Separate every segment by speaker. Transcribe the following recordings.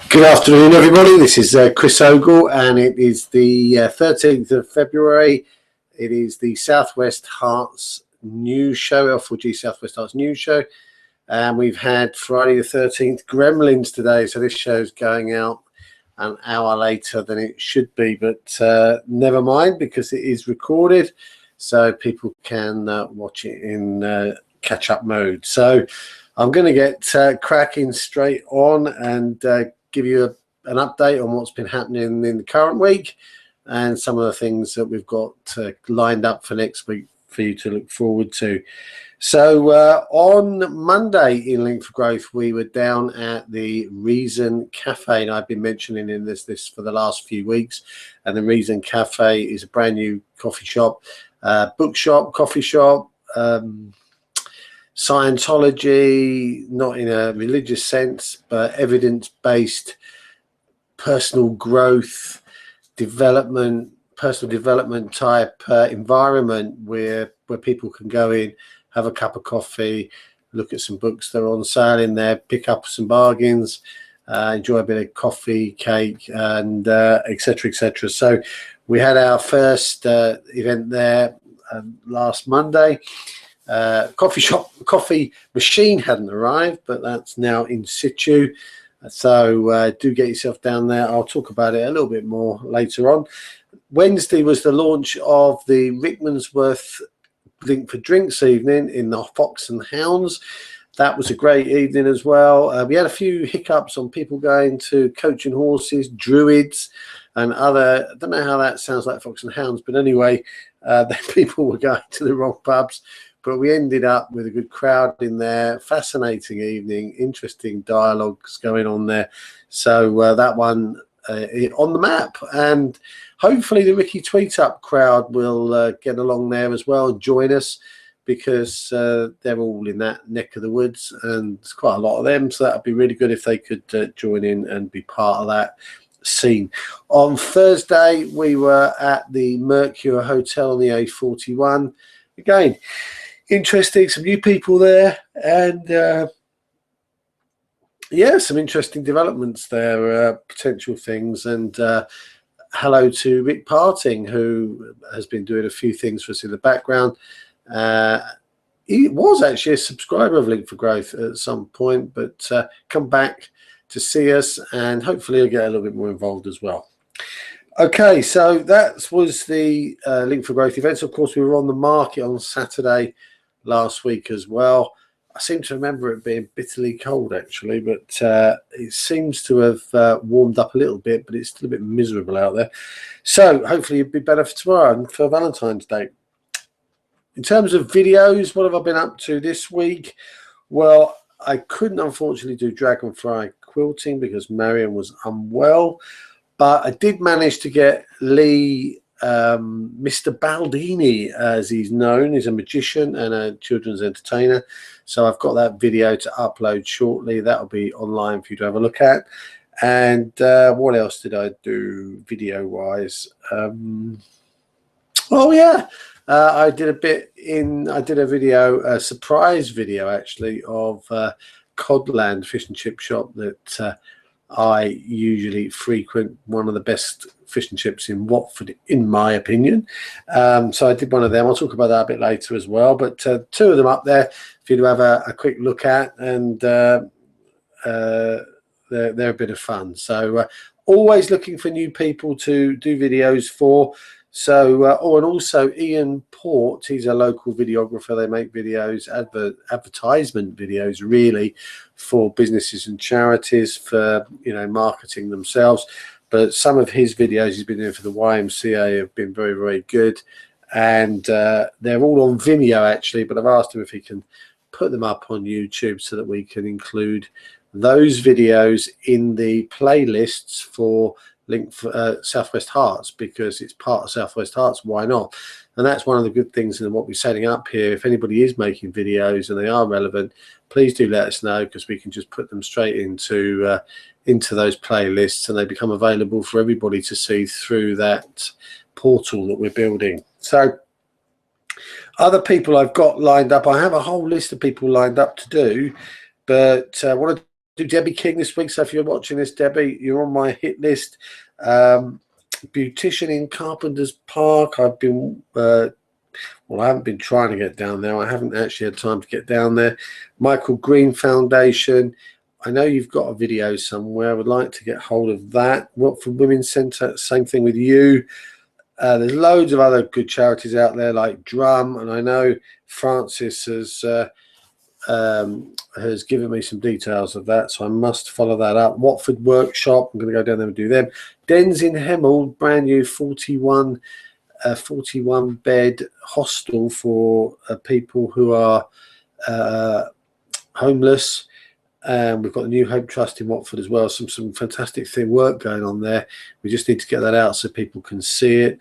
Speaker 1: Good afternoon, everybody. This is Chris Ogle, and it is the 13th of February. It is the Southwest Herts news show, L4G Southwest Herts news show. And we've had Friday the 13th Gremlins today, so this show's going out an hour later than it should be, but never mind, because it is recorded, so people can watch it in catch-up mode. So I'm going to get cracking straight on and give you an update on what's been happening in the current week and some of the things that we've got lined up for next week for you to look forward to. So on Monday in Link for Growth, we were down at the Reason Cafe, and I've been mentioning in this for the last few weeks. And the Reason Cafe is a brand new coffee shop, bookshop, coffee shop, Scientology, not in a religious sense, but evidence-based personal growth, development, personal development type environment where people can go in, have a cup of coffee, look at some books that are on sale in there, pick up some bargains, enjoy a bit of coffee, cake, and etc., etc. So we had our first event there last Monday. Coffee machine hadn't arrived, but that's now in situ. So do get yourself down there. I'll talk about it a little bit more later on. Wednesday was the launch of the Rickmansworth Link for Drinks evening in the Fox and Hounds. That was a great evening as well. We had a few hiccups on people going to Coach and Horses, Druids, and other. I don't know how that sounds like Fox and Hounds, but anyway, people were going to the wrong pubs. But we ended up with a good crowd in there. Fascinating evening, interesting dialogues going on there. So that one on the map, and hopefully the Ricky Tweet Up crowd will get along there as well and join us, because they're all in that neck of the woods, and there's quite a lot of them. So that'd be really good if they could join in and be part of that scene. On Thursday, we were at the Mercure Hotel on the A41. Again, interesting, some new people there, and yeah, some interesting developments there, potential things. And hello to Rick Parting, who has been doing a few things for us in the background. He was actually a subscriber of Link for Growth at some point, but come back to see us, and hopefully he'll get a little bit more involved as well. Okay, so that was the Link for Growth events. Of course, we were on the market on Saturday last week as well. I seem to remember it being bitterly cold, actually, but it seems to have warmed up a little bit, but it's still a bit miserable out there. So hopefully it'll be better for tomorrow and for Valentine's Day. In terms of videos, what have I been up to this week? Well, I couldn't unfortunately do Dragonfly quilting because Marion was unwell, but I did manage to get Lee, Mr. Baldini, as he's known. He's a magician and a children's entertainer. So I've got that video to upload shortly. That'll be online for you to have a look at. And what else did I do video-wise? Oh yeah, I did a video, a surprise video actually, of Codland Fish and Chip shop that I usually frequent, one of the best fish and chips in Watford, in my opinion. So I did one of them. I'll talk about that a bit later as well. But two of them up there for you to have a quick look at, and they're a bit of fun. So always looking for new people to do videos for. So, and also Ian Port, he's a local videographer. They make videos, advertisement videos, really, for businesses and charities, for, you know, marketing themselves. But some of his videos he's been doing for the YMCA have been very, very good. And they're all on Vimeo, actually, but I've asked him if he can put them up on YouTube so that we can include those videos in the playlists for Link for Southwest Herts, because it's part of Southwest Herts. Why not? And that's one of the good things in what we're setting up here. If anybody is making videos and they are relevant, please do let us know, because we can just put them straight into those playlists, and they become available for everybody to see through that portal that we're building. So other people I've got lined up, I have a whole list of people lined up to do, but what I do Debbie King this week. So if you're watching this, Debbie, you're on my hit list. Beautician in Carpenter's Park. I've been well, I haven't been trying to get down there. I haven't actually had time to get down there. Michael Green Foundation. I know you've got a video somewhere. I would like to get hold of that. Watford Women's Centre, same thing with you. There's loads of other good charities out there like Drum, and I know Francis has given me some details of that, so I must follow that up. Watford Workshop, I'm going to go down there and do them. Dens in Hemel, brand new 41 bed hostel for people who are homeless. We've got the New Hope Trust in Watford as well. Some fantastic work going on there. We just need to get that out so people can see it.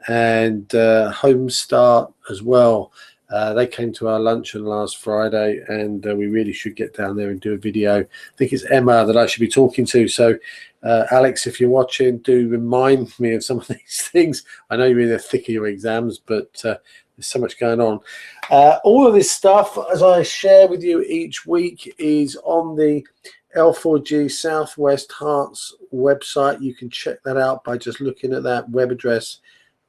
Speaker 1: And Home Start as well. They came to our luncheon last Friday, and we really should get down there and do a video. I think it's Emma that I should be talking to. So, Alex, if you're watching, do remind me of some of these things. I know you're in the thick of your exams, but there's so much going on. All of this stuff, as I share with you each week, is on the L4G Southwest Herts website. You can check that out by just looking at that web address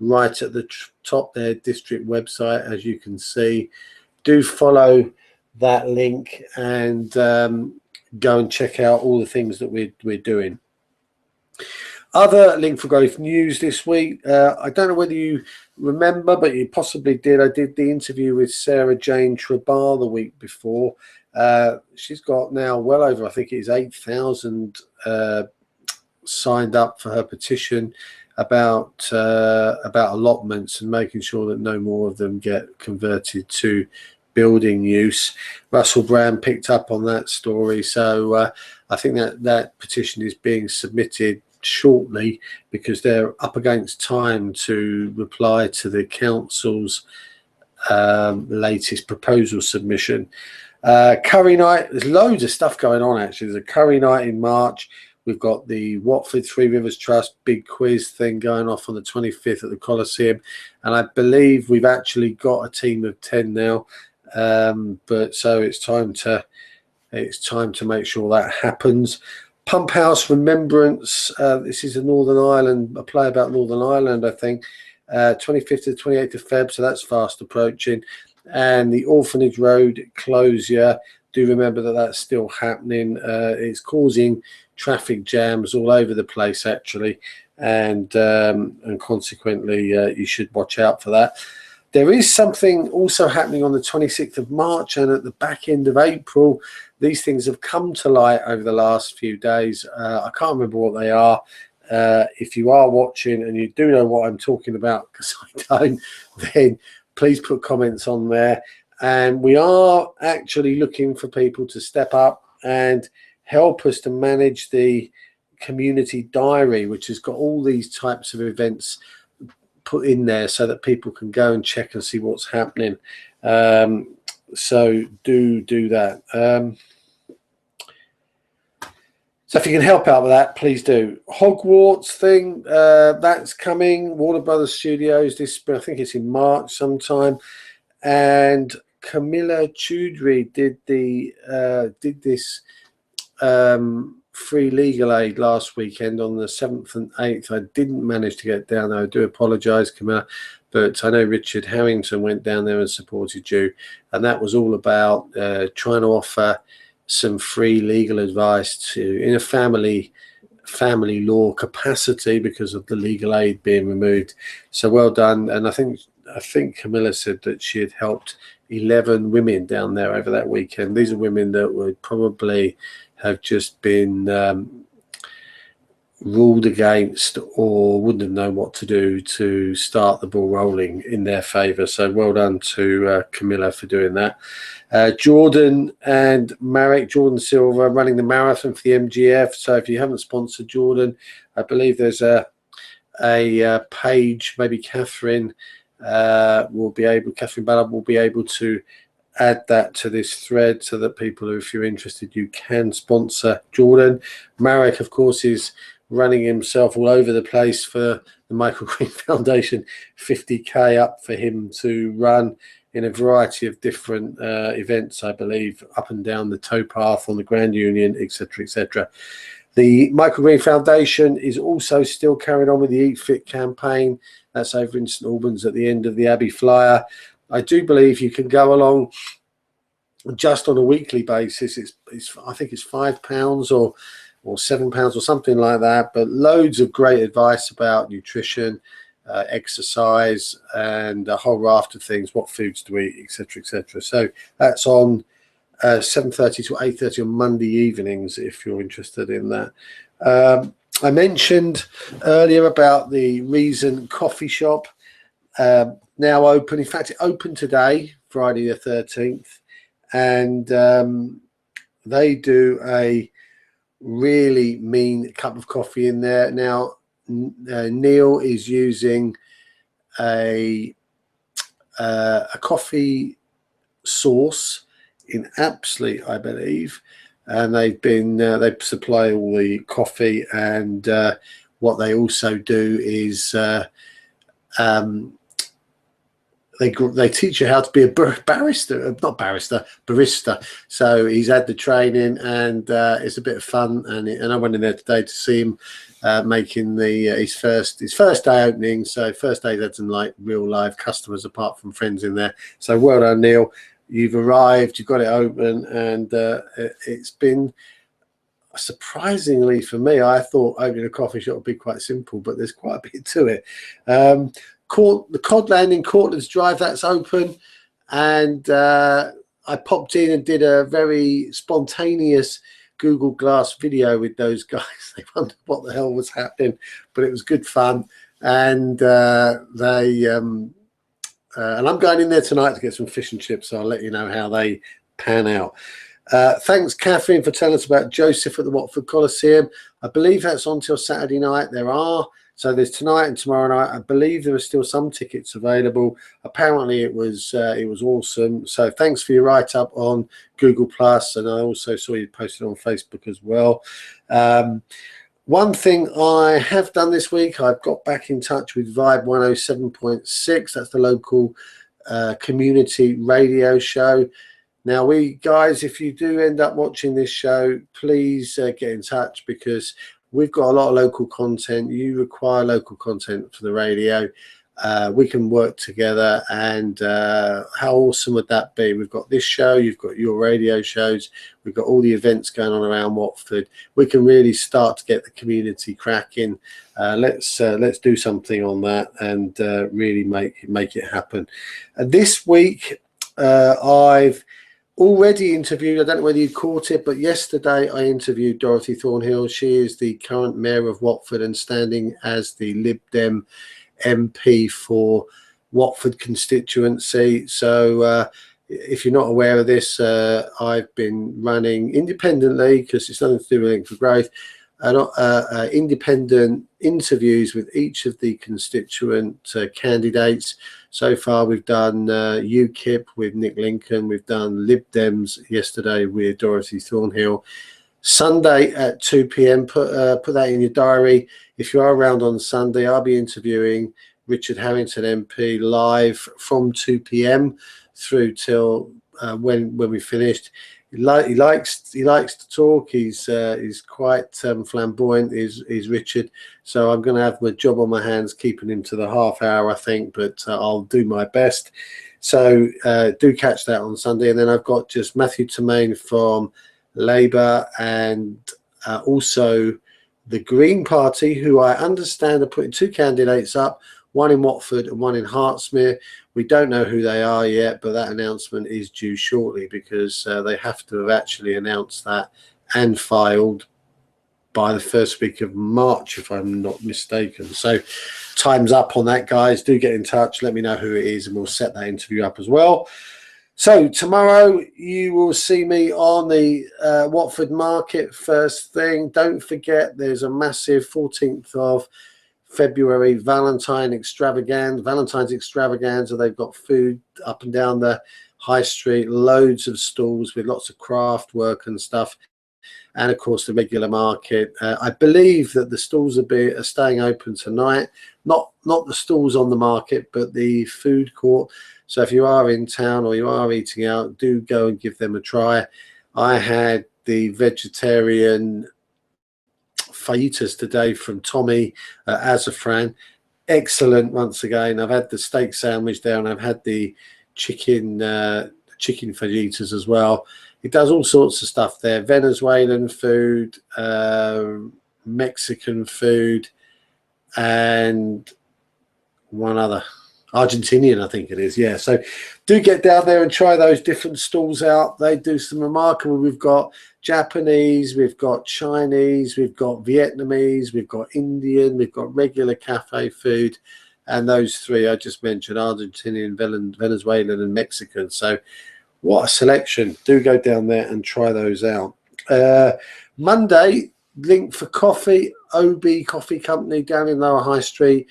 Speaker 1: right at the top there, district website, as you can see. Do follow that link and go and check out all the things that we're doing. Other Link for Growth news this week. I don't know whether you remember, but you possibly did. I did the interview with Sarah Jane Trabar the week before. She's got now well over, I think it is 8,000 signed up for her petition about allotments and making sure that no more of them get converted to building use. Russell Brand picked up on that story, so I think that petition is being submitted shortly because they're up against time to reply to the council's latest proposal submission. Curry night, there's loads of stuff going on actually. There's a curry night in March. We've got the Watford Three Rivers Trust big quiz thing going off on the 25th at the Coliseum, and I believe we've actually got a team of 10 now. But so it's time to make sure that happens. Pump House Remembrance. This is a play about Northern Ireland, I think. 25th to the 28th of Feb, so that's fast approaching. And the Orphanage Road closure. Do remember that that's still happening. It's causing traffic jams all over the place, actually, and consequently, you should watch out for that. There is something also happening on the 26th of March and at the back end of April. These things have come to light over the last few days. I can't remember what they are. If you are watching and you do know what I'm talking about, because I don't, then please put comments on there. And we are actually looking for people to step up and help us to manage the community diary, which has got all these types of events put in there so that people can go and check and see what's happening. So do that. So if you can help out with that, please do. Hogwarts thing, that's coming. Warner Brothers Studios this spring. I think it's in March sometime. And Camilla Choudhury did this free legal aid last weekend on the 7th and 8th. I didn't manage to get down there. I do apologise, Camilla, but I know Richard Harrington went down there and supported you, and that was all about trying to offer some free legal advice in a family law capacity because of the legal aid being removed. So well done. And I think Camilla said that she had helped 11 women down there over that weekend. These are women that would probably have just been ruled against or wouldn't have known what to do to start the ball rolling in their favour. So well done to Camilla for doing that. Jordan and Marek, Jordan Silver, running the marathon for the MGF. So if you haven't sponsored Jordan, I believe there's a page, maybe Catherine Ballard will be able to add that to this thread so that people, if you're interested, you can sponsor Jordan. Marek, of course, is running himself all over the place for the Michael Green Foundation. 50k up for him to run, in a variety of different events, I believe, up and down the towpath on the Grand Union, etc., etc. The Michael Green Foundation is also still carrying on with the Eat Fit campaign. That's over in St Albans at the end of the Abbey Flyer. I do believe you can go along just on a weekly basis. I think it's £5 or £7 or something like that, but loads of great advice about nutrition, exercise, and a whole raft of things, what foods to eat, etc., etc. So that's on 7:30 to 8:30 on Monday evenings if you're interested in that. I mentioned earlier about the Reason Coffee Shop, now open. In fact, it opened today, Friday the 13th, and they do a really mean cup of coffee in there. Now, Neil is using a coffee sauce in Apsley, I believe, and they supply all the coffee, and what they also do is they teach you how to be a barista. So he's had the training, and it's a bit of fun. And I went in there today to see him making his first day opening. So first day had some like real live customers apart from friends in there. So well done, Neil. You've arrived, you've got it open, and it's been, surprisingly for me, I thought opening a coffee shop would be quite simple, but there's quite a bit to it. The Cod Landing, Cortlands Drive, that's open, and I popped in and did a very spontaneous Google Glass video with those guys. They wondered what the hell was happening, but it was good fun, and and I'm going in there tonight to get some fish and chips, so I'll let you know how they pan out. Thanks, Catherine, for telling us about Joseph at the Watford Coliseum. I believe that's on till Saturday night. So there's tonight and tomorrow night. I believe there are still some tickets available. Apparently it was awesome. So thanks for your write-up on Google Plus, and I also saw you posted on Facebook as well. One thing I have done this week, I've got back in touch with Vibe 107.6. That's the local community radio show. Now, guys, if you do end up watching this show, please get in touch, because we've got a lot of local content. You require local content for the radio. We can work together, and how awesome would that be? We've got this show, you've got your radio shows, we've got all the events going on around Watford. We can really start to get the community cracking. Let's do something on that, and really make it happen. This week, I've already interviewed, I don't know whether you caught it, but yesterday I interviewed Dorothy Thornhill. She is the current mayor of Watford and standing as the Lib Dem MP for Watford constituency. So if you're not aware of this, I've been running independently, because it's nothing to do with Link for Growth, independent interviews with each of the constituent candidates. So far we've done UKIP with Nick Lincoln, we've done Lib Dems yesterday with Dorothy Thornhill. Sunday at 2 p.m, put that in your diary. If you are around on Sunday, I'll be interviewing Richard Harrington MP live from 2 p.m. through till when we finished. He likes to talk. He's quite flamboyant. Is Richard? So I'm going to have my job on my hands keeping him to the half hour, I think, but I'll do my best. So do catch that on Sunday. And then I've got just Matthew Tremaine from Labour, and also the Green Party, who I understand are putting two candidates up, one in Watford and one in Hertsmere. We don't know who they are yet, but that announcement is due shortly, because they have to have actually announced that and filed by the first week of March, if I'm not mistaken. So time's up on that, guys. Do get in touch. Let me know who it is, and we'll set that interview up as well. So tomorrow you will see me on the Watford Market first thing. Don't forget, there's a massive 14th of February Valentine's extravaganza. They've got food up and down the high street, loads of stalls with lots of craft work and stuff. and of course the regular market. I believe that the stalls are staying open tonight, not the stalls on the market, but the food court. So if you are in town or you are eating out, do go and give them a try. I had the vegetarian fajitas today from Tommy Azafran. Excellent once again. I've had the steak sandwich there, and I've had the chicken fajitas as well. It does all sorts of stuff there: Venezuelan food, Mexican food, and one other, Argentinian, I think it is. Yeah, so do get down there and try those different stalls out. They do some remarkable. We've got Japanese, we've got Chinese, we've got Vietnamese, we've got Indian, we've got regular cafe food, and those three I just mentioned: Argentinian, Venezuelan, and Mexican. So what a selection. Do go down there and try those out. Monday, link for coffee, OB Coffee Company down in Lower High Street.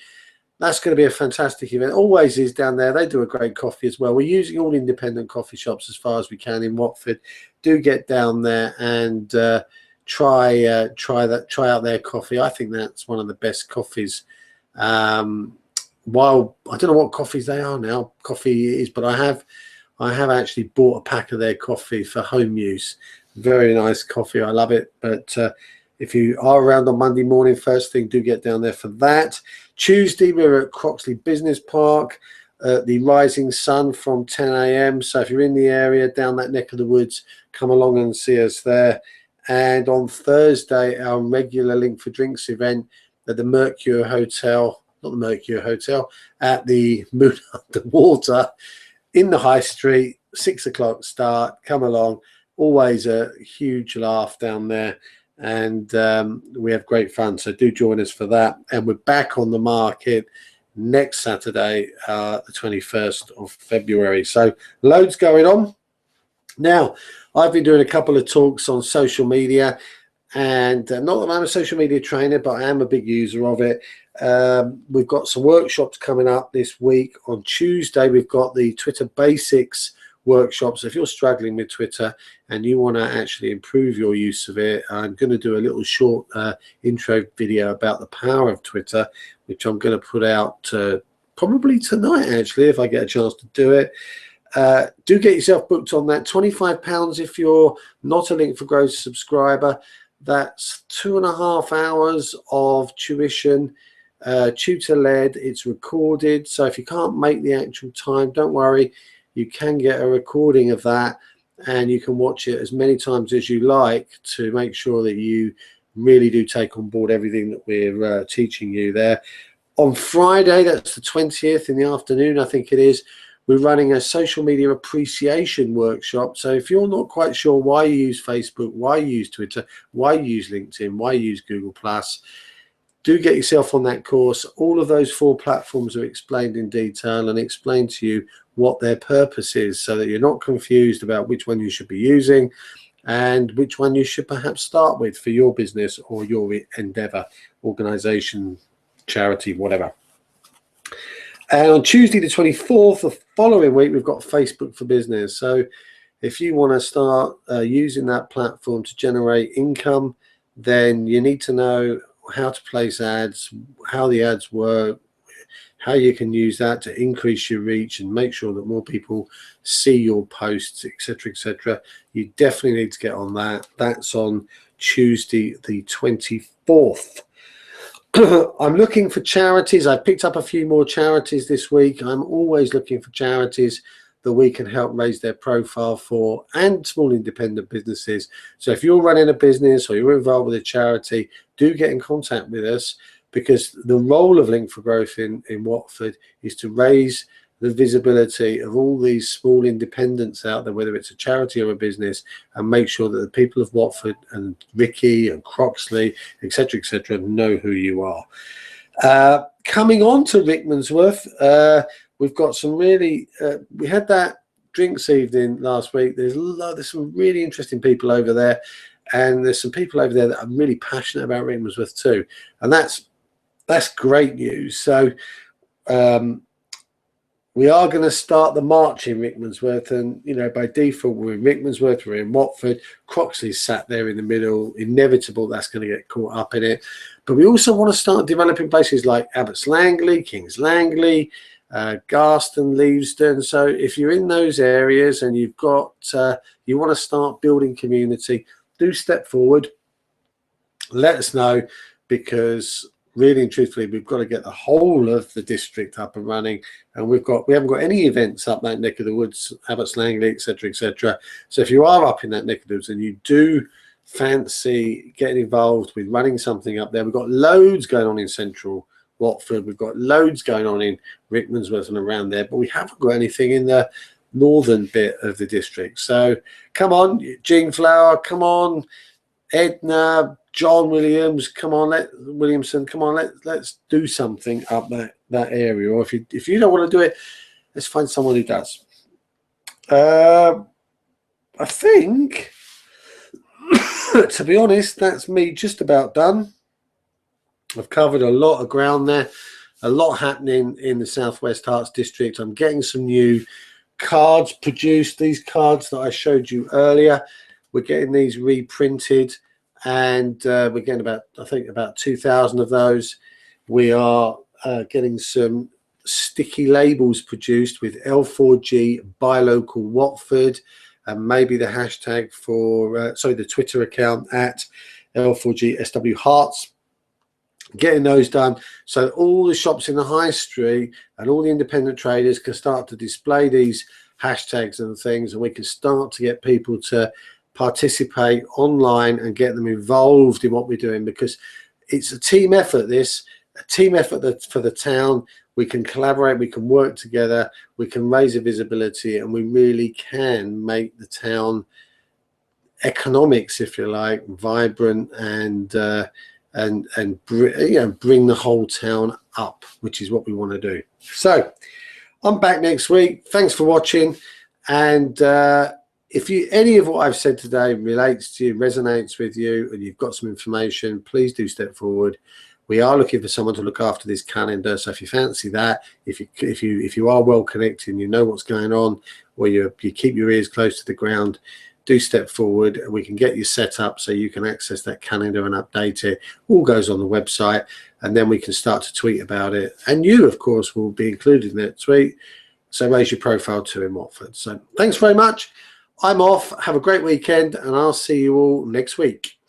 Speaker 1: That's going to be a fantastic event. Always is down there. They do a great coffee as well. We're using all independent coffee shops as far as we can in Watford. Do get down there and try out their coffee. I think that's one of the best coffees. While I don't know what coffees they are now, coffee is, but I have actually bought a pack of their coffee for home use. Very nice coffee. I love it. But if you are around on Monday morning, first thing, do get down there for that. Tuesday, we're at Croxley Business Park, the Rising Sun from 10 a.m. So if you're in the area, down that neck of the woods, come along and see us there. And on Thursday, our regular Link for Drinks event at the Mercure Hotel, not the Mercure Hotel, at the Moon Underwater in the High Street, 6 o'clock start. Come along. Always a huge laugh down there. And we have great fun, so do join us for that. And we're back on the market next Saturday, the 21st of February. So loads going on. Now, I've been doing a couple of talks on social media, and not that I'm a social media trainer, but I am a big user of it. We've got some workshops coming up this week. On Tuesday, we've got the Twitter Basics workshop. So if you're struggling with Twitter and you want to actually improve your use of it, I'm going to do a little short intro video about the power of Twitter, which I'm going to put out probably tonight, actually, if I get a chance to do it. Do get yourself booked on that. £25 if you're not a Link for Growth subscriber. That's 2.5 hours of tuition, tutor-led. It's recorded, so if you can't make the actual time, don't worry. You can get a recording of that, and you can watch it as many times as you like to make sure that you really do take on board everything that we're teaching you there. On Friday, that's the 20th in the afternoon, I think it is, we're running a social media appreciation workshop. So if you're not quite sure why you use Facebook, why you use Twitter, why you use LinkedIn, why you use Google+, do get yourself on that course. All of those 4 platforms are explained in detail and explain to you what their purpose is, so that you're not confused about which one you should be using and which one you should perhaps start with for your business or your endeavor, organization, charity, whatever. And on Tuesday the 24th, the following week, we've got Facebook for Business. So if you want to start using that platform to generate income, then you need to know how to place ads, how the ads work, how you can use that to increase your reach and make sure that more people see your posts, etc., etc. You definitely need to get on that. That's on Tuesday the 24th. I'm looking for charities. I picked up a few more charities this week. I'm always looking for charities that we can help raise their profile for, and small independent businesses. So if you're running a business or you're involved with a charity, do get in contact with us, because the role of Link for Growth in Watford is to raise the visibility of all these small independents out there, whether it's a charity or a business, and make sure that the people of Watford and Ricky and Croxley, etc., know who you are. Coming on to Rickmansworth, we've got some really, we had that drinks evening last week. There's some really interesting people over there, and there's some people over there that are really passionate about Rickmansworth too, and that's great news. So we are going to start the march in Rickmansworth, and you know, by default we're in Rickmansworth, we're in Watford. Croxley's sat there in the middle. Inevitable that's going to get caught up in it. But we also want to start developing places like Abbots Langley, Kings Langley, Garston, Leavesden. So if you're in those areas and you've got you want to start building community, do step forward. Let us know, because really and truthfully, we've got to get the whole of the district up and running, and we haven't got any events up that neck of the woods, Abbots Langley, etc., etc. So if you are up in that neck of the woods and you do fancy getting involved with running something up there, we've got loads going on in central Watford, we've got loads going on in Rickmansworth and around there, but we haven't got anything in the northern bit of the district. So come on, Jean Flower, come on, Edna, John Williams, come on, Williamson, come on, let's do something up that area. Or if you don't want to do it, let's find someone who does. I think, to be honest, that's me just about done. I've covered a lot of ground there, a lot happening in the Southwest Herts district. I'm getting some new cards produced. These cards that I showed you earlier, we're getting these reprinted, and we're getting I think about 2,000 of those. We are getting some sticky labels produced with L4G Buy Local Watford, and maybe the hashtag for the Twitter account at L4G SW Herts. Getting those done so all the shops in the high street and all the independent traders can start to display these hashtags and things, and we can start to get people to participate online and get them involved in what we're doing, because it's a team effort. This a team effort for the town. We can collaborate, we can work together, we can raise the visibility, and we really can make the town economics, if you like, vibrant and bring the whole town up, which is what we want to do. So I'm back next week. Thanks for watching, and if any of what I've said today relates to you, resonates with you, and you've got some information, please do step forward. We are looking for someone to look after this calendar, so if you fancy that, if you are well connected and you know what's going on, or you keep your ears close to the ground, do step forward, and we can get you set up so you can access that calendar and update it. All goes on the website, and then we can start to tweet about it, and you of course will be included in that tweet, so raise your profile too in Watford. So thanks very much. I'm off. Have a great weekend, and I'll see you all next week.